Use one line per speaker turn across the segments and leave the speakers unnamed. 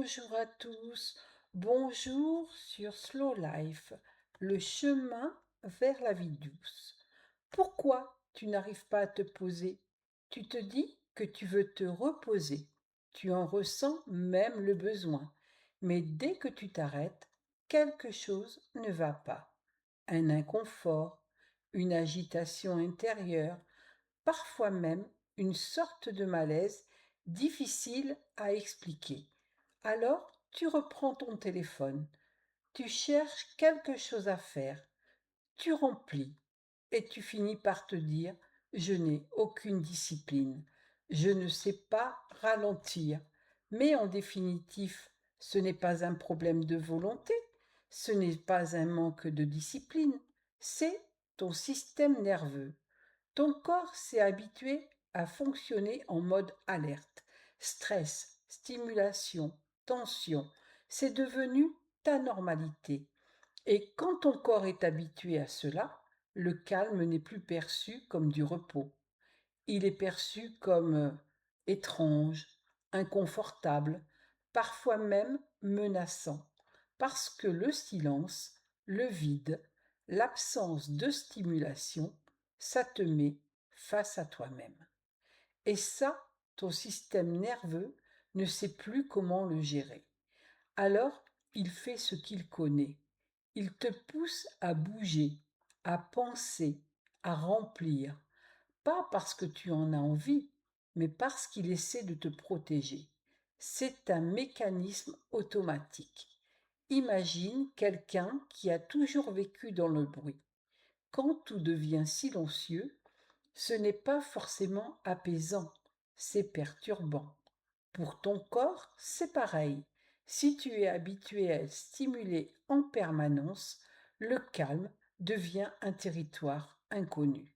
Bonjour à tous, bonjour sur Slow Life, le chemin vers la vie douce. Pourquoi tu n'arrives pas à te poser? Tu te dis que tu veux te reposer, tu en ressens même le besoin, mais dès que tu t'arrêtes, quelque chose ne va pas. Un inconfort, une agitation intérieure, parfois même une sorte de malaise difficile à expliquer. Alors, tu reprends ton téléphone, tu cherches quelque chose à faire, tu remplis et tu finis par te dire, je n'ai aucune discipline, je ne sais pas ralentir. Mais en définitive, ce n'est pas un problème de volonté, ce n'est pas un manque de discipline, c'est ton système nerveux. Ton corps s'est habitué à fonctionner en mode alerte, stress, stimulation, tension. C'est devenu ta normalité. Et quand ton corps est habitué à cela, le calme n'est plus perçu comme du repos. Il est perçu comme étrange, inconfortable, parfois même menaçant, parce que le silence, le vide, l'absence de stimulation, ça te met face à toi-même. Et ça, ton système nerveux ne sait plus comment le gérer. Alors, il fait ce qu'il connaît. Il te pousse à bouger, à penser, à remplir, pas parce que tu en as envie, mais parce qu'il essaie de te protéger. C'est un mécanisme automatique. Imagine quelqu'un qui a toujours vécu dans le bruit. Quand tout devient silencieux, ce n'est pas forcément apaisant, c'est perturbant. Pour ton corps, c'est pareil. Si tu es habitué à être stimulé en permanence, le calme devient un territoire inconnu.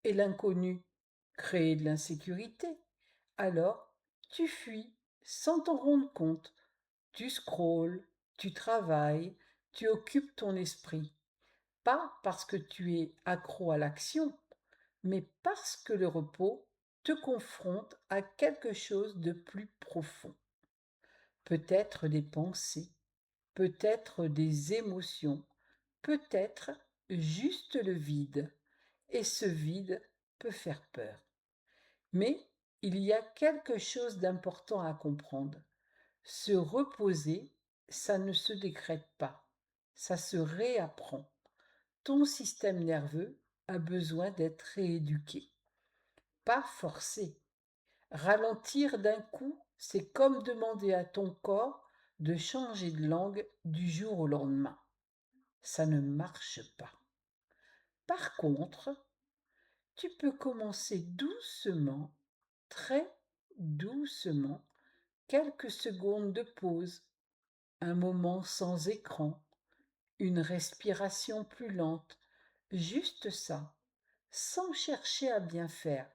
Et l'inconnu crée de l'insécurité. Alors, tu fuis sans t'en rendre compte. Tu scrolles, tu travailles, tu occupes ton esprit. Pas parce que tu es accro à l'action, mais parce que le repos te confronte à quelque chose de plus profond. Peut-être des pensées, peut-être des émotions, peut-être juste le vide. Et ce vide peut faire peur. Mais il y a quelque chose d'important à comprendre. Se reposer, ça ne se décrète pas, ça se réapprend. Ton système nerveux a besoin d'être rééduqué, pas forcé. Ralentir d'un coup, c'est comme demander à ton corps de changer de langue du jour au lendemain. Ça ne marche pas. Par contre, tu peux commencer doucement, très doucement, quelques secondes de pause, un moment sans écran, une respiration plus lente, juste ça, sans chercher à bien faire,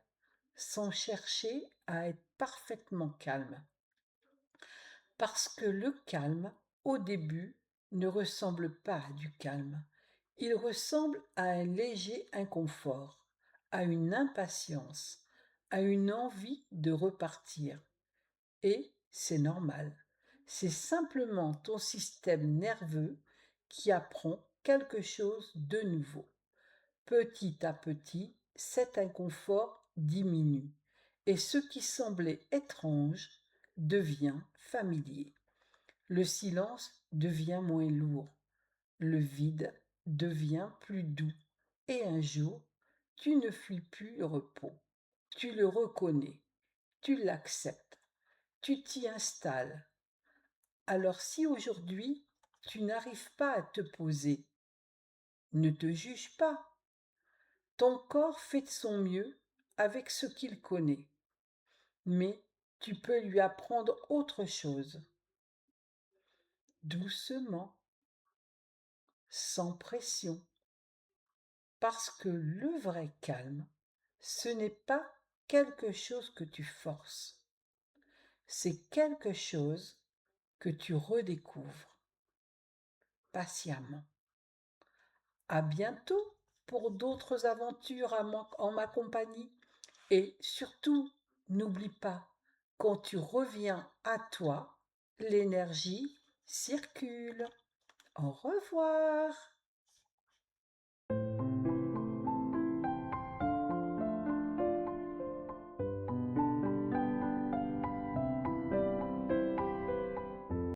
sans chercher à être parfaitement calme. Parce que le calme, au début, ne ressemble pas à du calme. Il ressemble à un léger inconfort, à une impatience, à une envie de repartir. Et c'est normal. C'est simplement ton système nerveux qui apprend quelque chose de nouveau. Petit à petit, cet inconfort diminue et ce qui semblait étrange devient familier. Le silence devient moins lourd, le vide devient plus doux et un jour, tu ne fuis plus le repos. Tu le reconnais, tu l'acceptes, tu t'y installes. Alors si aujourd'hui, tu n'arrives pas à te poser, ne te juge pas. Ton corps fait de son mieux avec ce qu'il connaît, mais tu peux lui apprendre autre chose, doucement, sans pression, parce que le vrai calme, ce n'est pas quelque chose que tu forces, c'est quelque chose que tu redécouvres patiemment. À bientôt pour d'autres aventures en ma compagnie. Et surtout, n'oublie pas, quand tu reviens à toi, l'énergie circule. Au revoir.